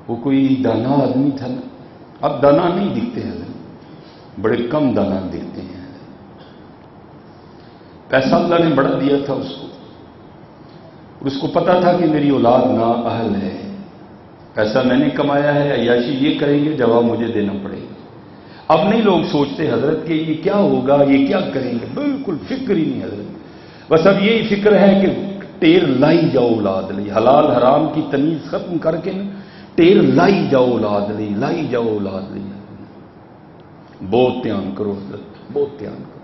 وہ کوئی دانا آدمی تھا نا. اب دانا نہیں دکھتے ہیں، بڑے کم دانا دکھتے ہیں. پیسہ اللہ نے بڑا دیا تھا اس کو، اور اس کو پتا تھا کہ میری اولاد نا اہل ہے. پیسہ میں نے کمایا ہے، عیاشی یہ کریں گے، جواب مجھے دینا پڑے گا. اب نہیں لوگ سوچتے حضرت کہ یہ کیا ہوگا، یہ کیا کریں گے، بالکل فکر ہی نہیں حضرت. بس اب یہی فکر ہے کہ ٹیر لائی جاؤ اولاد لی، حلال حرام کی تمیز ختم کر کے ٹیر لائی جاؤ اولاد لی، لائی جاؤ اولاد لی. بہت دھیان کرو حضرت، بہت دھیان کرو.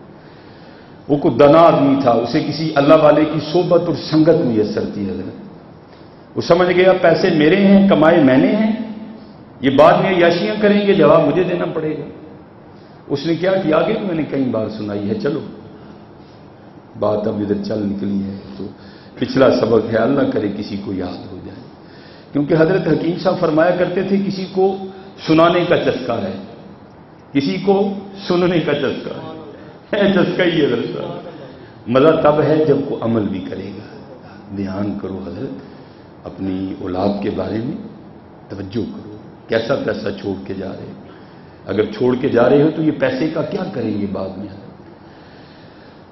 وہ کوئی دنا آدمی تھا، اسے کسی اللہ والے کی صحبت اور سنگت میسر تھی حضرت. وہ سمجھ گیا پیسے میرے ہیں، کمائے میں نے ہیں، یہ بعد میں عیاشیاں کریں گے، جواب مجھے دینا پڑے گا. اس نے کیا کیا، آگے تو میں نے کئی بار سنائی ہے، چلو بات اب ادھر چل نکلی ہے تو پچھلا سبق ہے، اللہ کرے کسی کو یاد ہو جائے. کیونکہ حضرت حکیم صاحب فرمایا کرتے تھے کسی کو سنانے کا چسکا ہے، کسی کو سننے کا چسکا ہے. چسکا ہی حضرت صاحب. مزہ تب ہے جب کو عمل بھی کرے گا. دھیان کرو حضرت، اپنی اولاد کے بارے میں توجہ کرو. کیسا پیسہ چھوڑ کے جا رہے ہو؟ اگر چھوڑ کے جا رہے ہو تو یہ پیسے کا کیا کریں گے بعد میں.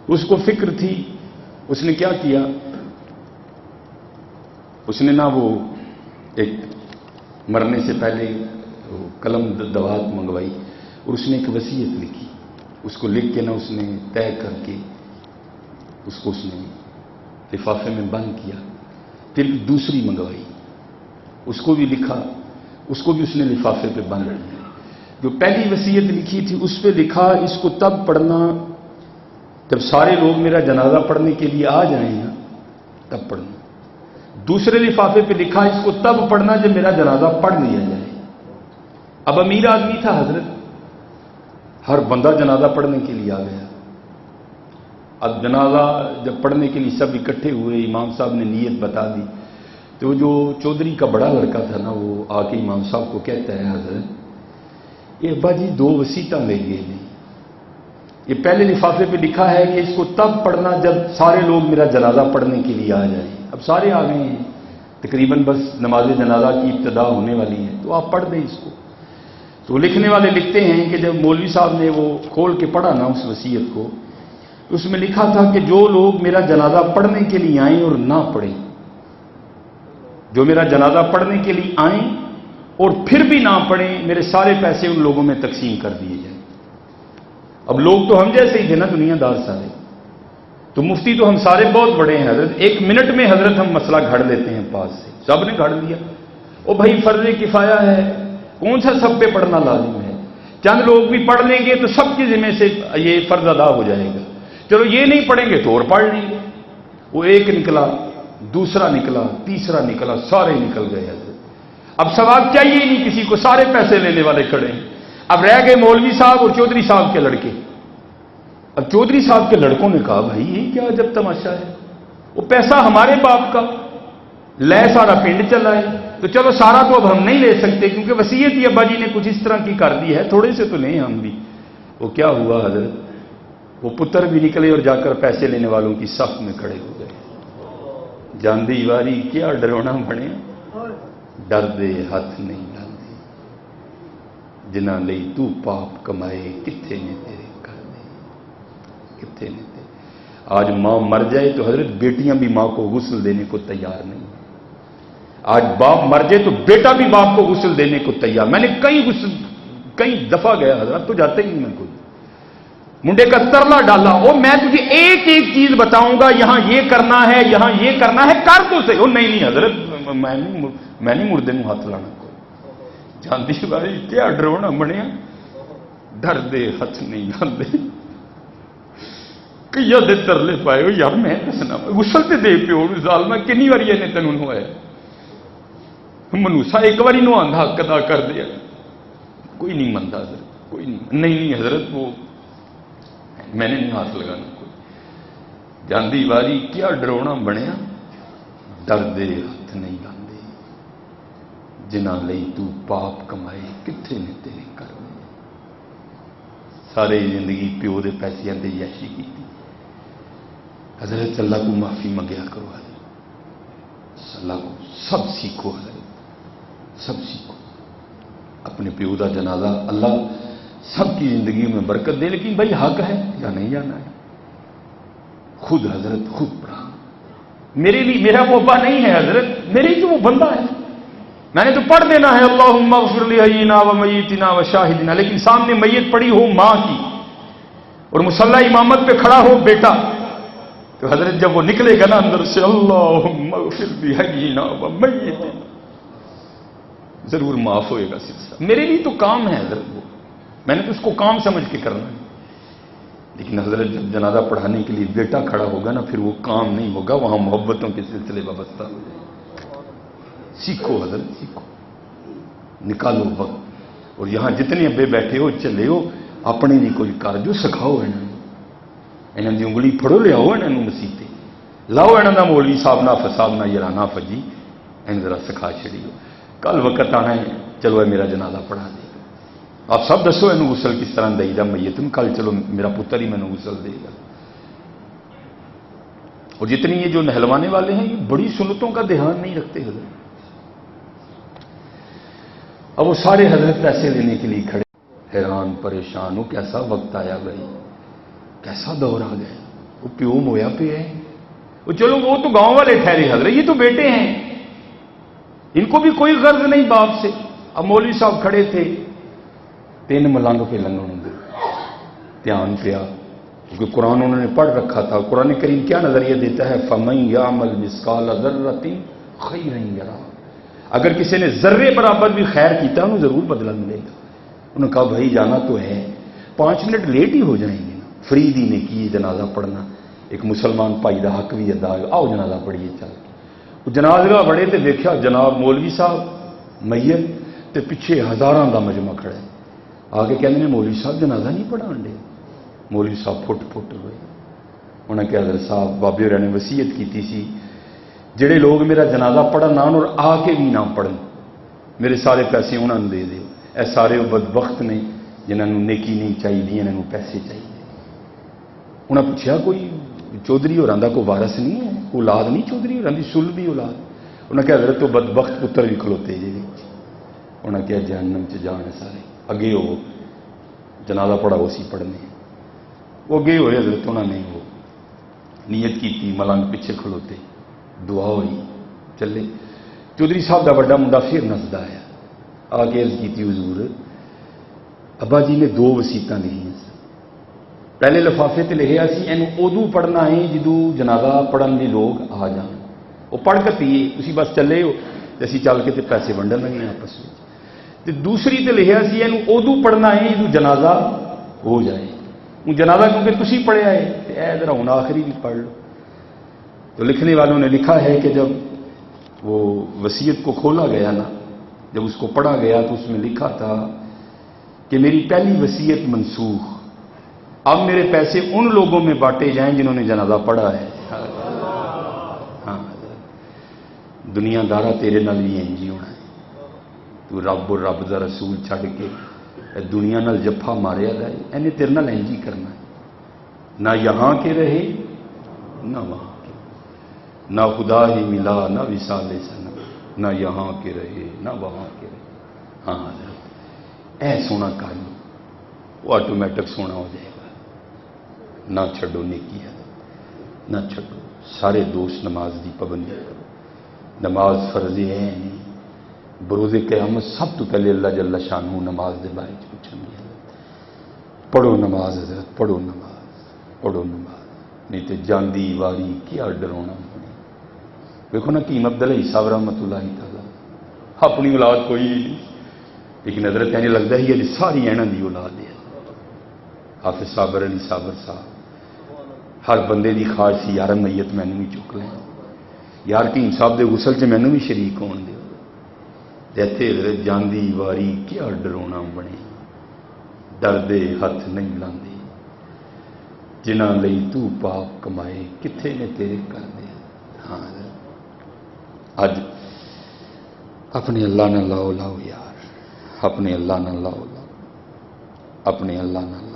اس کو فکر تھی. اس نے کیا کیا، اس نے نہ وہ ایک مرنے سے پہلے قلم دوات منگوائی اور اس نے ایک وصیت لکھی. اس کو لکھ کے نہ اس نے طے کر کے اس کو اس نے لفافے میں بند کیا. پھر دوسری منگوائی، اس کو بھی لکھا، اس کو بھی اس نے لفافے پہ بند کیا. جو پہلی وصیت لکھی تھی اس پہ لکھا اس کو تب پڑھنا جب سارے لوگ میرا جنازہ پڑھنے کے لیے آ جائیں نا، تب پڑھنا. دوسرے لفافے پہ لکھا اس کو تب پڑھنا جب میرا جنازہ پڑھ لیا جائے. اب امیر آدمی تھا حضرت، ہر بندہ جنازہ پڑھنے کے لیے آ گیا. اب جنازہ جب پڑھنے کے لیے سب اکٹھے ہوئے، امام صاحب نے نیت بتا دی تو جو چودھری کا بڑا لڑکا تھا نا، وہ آ کے امام صاحب کو کہتا ہے حضرت یہ ابا جی 2 وصیتاں لے گئے ہیں. یہ پہلے لفافے پہ لکھا ہے کہ اس کو تب پڑھنا جب سارے لوگ میرا جنازہ پڑھنے کے لیے آ جائیں. اب سارے آ گئے ہیں، تقریباً بس نماز جنازہ کی ابتدا ہونے والی ہے، تو آپ پڑھ دیں اس کو. تو لکھنے والے لکھتے ہیں کہ جب مولوی صاحب نے وہ کھول کے پڑھا نا اس وصیت کو، تو اس میں لکھا تھا کہ جو لوگ میرا جنازہ پڑھنے کے لیے آئیں اور نہ پڑھیں، جو میرا جنازہ پڑھنے کے لیے آئیں اور پھر بھی نہ پڑھیں، میرے سارے پیسے ان لوگوں میں تقسیم کر دیے جائیں. اب لوگ تو ہم جیسے ہی تھے نا، دنیا دار سارے، تو مفتی تو ہم سارے بہت بڑے ہیں حضرت. 1 منٹ میں حضرت ہم مسئلہ گھڑ لیتے ہیں پاس سے. سب نے گھڑ لیا. وہ بھائی فرض کفایہ ہے، کون سا سب پہ پڑھنا لازم ہے؟ چند لوگ بھی پڑھ لیں گے تو سب کے ذمہ سے یہ فرض ادا ہو جائے گا. چلو یہ نہیں پڑھیں گے تو اور پڑھ لیں گے. وہ ایک نکلا، دوسرا نکلا، تیسرا نکلا، سارے نکل گئے حضرت. اب ثواب چاہیے ہی نہیں کسی کو، سارے پیسے لینے والے کھڑے ہیں. اب رہ گئے مولوی صاحب اور چودھری صاحب کے لڑکے. اب چودھری صاحب کے لڑکوں نے کہا بھائی یہ کیا عجب تماشا ہے، وہ پیسہ ہمارے باپ کا لے سارا پنڈ چلا ہے، تو چلو سارا تو اب ہم نہیں لے سکتے کیونکہ وصیت ہی ابا جی نے کچھ اس طرح کی کر دی ہے، تھوڑے سے تو نہیں ہم بھی. وہ کیا ہوا حضرت، وہ پتر بھی نکلے اور جا کر پیسے لینے والوں کی صف میں کھڑے ہو گئے. جاندی واری کیا ڈرونا بنے، ڈر دے ہاتھ نہیں لاندے، جنہ لئی تو پاپ کمائے کتھے نے تیرے کر دے، کتھے نے تیرے. آج ماں مر جائے تو حضرت بیٹیاں بھی ماں کو غسل دینے کو تیار نہیں. آج باپ مر جائے تو بیٹا بھی باپ کو غسل دینے کو تیار. میں نے کئی دفعہ گیا حضرت، تو جاتے ہی نہیں میں کوئی منڈے کا ترلا ڈالا، وہ میں تجھے ایک ایک چیز بتاؤں گا، یہاں یہ کرنا ہے، یہاں یہ کرنا ہے، کر تو صحیح. نہیں حضرت میں نہیں مردے میں ہاتھ لانا کوئی. جانتی بھائی کیا ڈرونا بنیا، ڈر دے ہاتھ نہیں لاندے. کئی دے ترلے پائے ہو یار، میں دسنا غسل تے دے پیو ظالما کنی واری نے تینوں نوایا، منوسا ایک باری نو آندھا حق ادا کر دیا. کوئی نہیں منتا حضرت، کوئی نہیں حضرت، وہ میں نے نہیں ہاتھ لگانا کوئی. جاندی واری کیا ڈرونا بنیا، ڈر دے ہاتھ نہیں لاندے، جنہ لئی تو پاپ کمائے کتھے نے تیرے کرنے. سارے زندگی پیو دے پیسیاں دے یاشی کی حضرت. اللہ کو معافی منگیا کرو حضرت، اللہ کو سب سیکھو حضرت، سب سیکھو. اپنے پیو کا جنازہ اللہ سب کی زندگی میں برکت دے، لیکن بھائی حق ہے یا نہیں جانا ہے؟ خود حضرت خود پڑھا، میرے لیے میرا وہ ابا نہیں ہے حضرت، میرے ہی تو وہ بندہ ہے، میں نے تو پڑھ دینا ہے اللہم اغفر لحینا و میتنا و شاہدنا، لیکن سامنے میت پڑی ہو ماں کی اور مصلی امامت پہ کھڑا ہو بیٹا، تو حضرت جب وہ نکلے گا نا اندر سے اللہم اغفر لحینا و میتنا، ضرور معاف ہوئے گا سلسلہ۔ میرے لیے تو کام ہے حضرت، وہ میں نے تو اس کو کام سمجھ کے کرنا ہے، لیکن حضرت جب جنازہ پڑھانے کے لیے بیٹا کھڑا ہوگا نا پھر وہ کام نہیں ہوگا، وہاں محبتوں کے سلسلے وابستہ ہو جائے۔ سیکھو حضرت سیکھو، نکالو وقت، اور یہاں جتنے ابے بیٹھے ہو چلے ہو اپنے بھی کوئی کر جو سکھاؤ، انہوں کی انگلی پھڑو لیاؤ، انہوں مسیطے لاؤ، انہوں کا مولوی صاحب نہ فساد نہ یرانا فجی، ان ذرا سکھا چڑیو، کل وقت آنا ہے چلو اے میرا جنازہ پڑھا دے گا، آپ سب دسو یہ غسل کس طرح دے گا میت میں، کل چلو میرا پتر ہی مینوں غسل دے گا۔ اور جتنی یہ جو نہلوانے والے ہیں یہ بڑی سنتوں کا دھیان نہیں رکھتے حضرت، اب وہ سارے حضرت پیسے دینے کے لیے کھڑے، حیران پریشان ہو، کیسا وقت آیا بھائی، کیسا دور آ گیا، وہ پیو مویا پہ ہے، وہ چلو وہ تو گاؤں والے ٹھہرے حضرت، یہ تو بیٹے ہیں، ان کو بھی کوئی غرض نہیں باپ سے۔ اب مولوی صاحب کھڑے تھے، 3 ملنگ پہ لنگن دے، دھیان پیا، کیونکہ قرآن انہوں نے پڑھ رکھا تھا، قرآن کریم کیا نظریہ دیتا ہے، فَمَن يَعْمَلْ مِثْقَالَ ذَرَّةٍ خَيْرًا يَرَهُ، اگر کسی نے ذرے برابر بھی خیر کیتا انہوں ضرور بدلہ ملے گا۔ انہوں نے کہا بھائی جانا تو ہے، 5 منٹ لیٹ ہی ہو جائیں گے نا، فرید ہی نے کی جنازہ پڑھنا، ایک مسلمان بھائی کا حق بھی ادا ہے، آؤ جنازہ پڑھیے چل کے۔ وہ جنازہ بڑے تے دیکھا جناب مولوی صاحب میت تے پیچھے ہزاراں دا مجمع کھڑا ہے، آگے کہنے نے مولوی صاحب جنازہ نہیں پڑھان دے، مولوی صاحب پھٹ ہوئے، انہوں نے کہا حضرت صاحب بابے ہوراں نے وصیت کیتی سی جڑے لوگ میرا جنازہ پڑھن آن اور آ کے بھی نہ پڑھن میرے سارے پیسے انہوں نے دے دیو، اے سارے وہ بدبخت نے جنہوں نے نیکی نہیں چاہیے، انہوں پیسے چاہیے۔ انہوں نے پوچھا کوئی چودھری ہوراں دا کوئی وارث نہیں ہے، اولاد نہیں چودھری ہوراں دی سل بھی اولاد؟ انہوں نے کہا حضرت تو بدبخت پتر بھی کھلوتے جی، انہوں نے کہا جہنم چ جان سارے، اگے ہو جنازہ پڑھا اسی پڑھنے، وہ اگے ہوئے حضرت، انہوں نے وہ نیت کی ملنگ پیچھے کھلوتے، دعا ہوئی چلے، چودھری صاحب کا بڑا منڈا پھر نسدا ہے، آ کے عرض کی حضور ابا جی نے 2 وصیتاں لکھیاں، پہلے لفافے تے لکھیا سی اینو ادو پڑھنا ہے جدوں جنازہ پڑھن لے لوگ آ جان، وہ پڑھ کے پیے تسی بس چلے ہو تے اسی چل کے تے پیسے ونڈن لگے آپس میں، تے دوسری تے لکھیا سی اینو ادو پڑھنا ہے جدوں جنازہ ہو جائے، وہ جنازہ کیونکہ تسی پڑھیا ہے تے اے ذرا ہن آخری بھی پڑھ لو۔ تو لکھنے والوں نے لکھا ہے کہ جب وہ وصیت کو کھولا گیا نا، جب اس کو پڑھا گیا تو اس میں لکھا تھا کہ میری پہلی وصیت منسوخ، اب میرے پیسے ان لوگوں میں بانٹے جائیں جنہوں نے جنازہ پڑھا ہے۔ ہاں دنیا دارا تیرے نال بھی انج ہی ہونا ہے، تو رب اور رب دا رسول چھڈ کے دنیا نال جفا ماریا جائے، انہیں تیرے نال انج ہی کرنا ہے، نہ یہاں کے رہے نہ وہاں، نہ خدا ہی ملا نہ وصال سنم، نہ یہاں کے رہے نہ وہاں کے رہے۔ ہاں حضرت اے سونا کر لو، وہ آٹومیٹک سونا ہو جائے گا، نہ چھڈو نیکی ہے، نہ چھڈو، سارے دوست نماز دی پابندی کرو، نماز فرض ہے نہیں، بروز قیامت سب تو پہلے اللہ جل شانہ نماز دے بارے پوچھیں گے، پڑھو نماز حضرت، پڑھو نماز، پڑھو نماز، نہیں تو جاندی واری کیا ڈرونا۔ دیکھو نا کیم عبداللہ صاحب رحمۃ اللہ تعالیٰ اپنی اولاد کوئی نہیں، لیکن حضرت کہنے لگتا ہے یہ ساری ایناں دی اولاد ہے۔ حافظ صابر علی صابر صاحب ہر بندے دی خواہش سی یار میت مینوں بھی چک لیں، یار کیم صاحب دے غسل چ مینوں بھی شریک ہون دیو، جیتے حضرت جاندی واری کیا ڈرونا بنے، ڈردے ہاتھ نہیں لاندے، جنہاں لئی تو پاپ کمائے کتھے نے تیرے کر دے۔ ہاں اج اپنے اللہ نہ لاؤ لاؤ یار، اپنے اللہ نہ لاؤ لاؤ، اپنے اللہ نہ لاؤ۔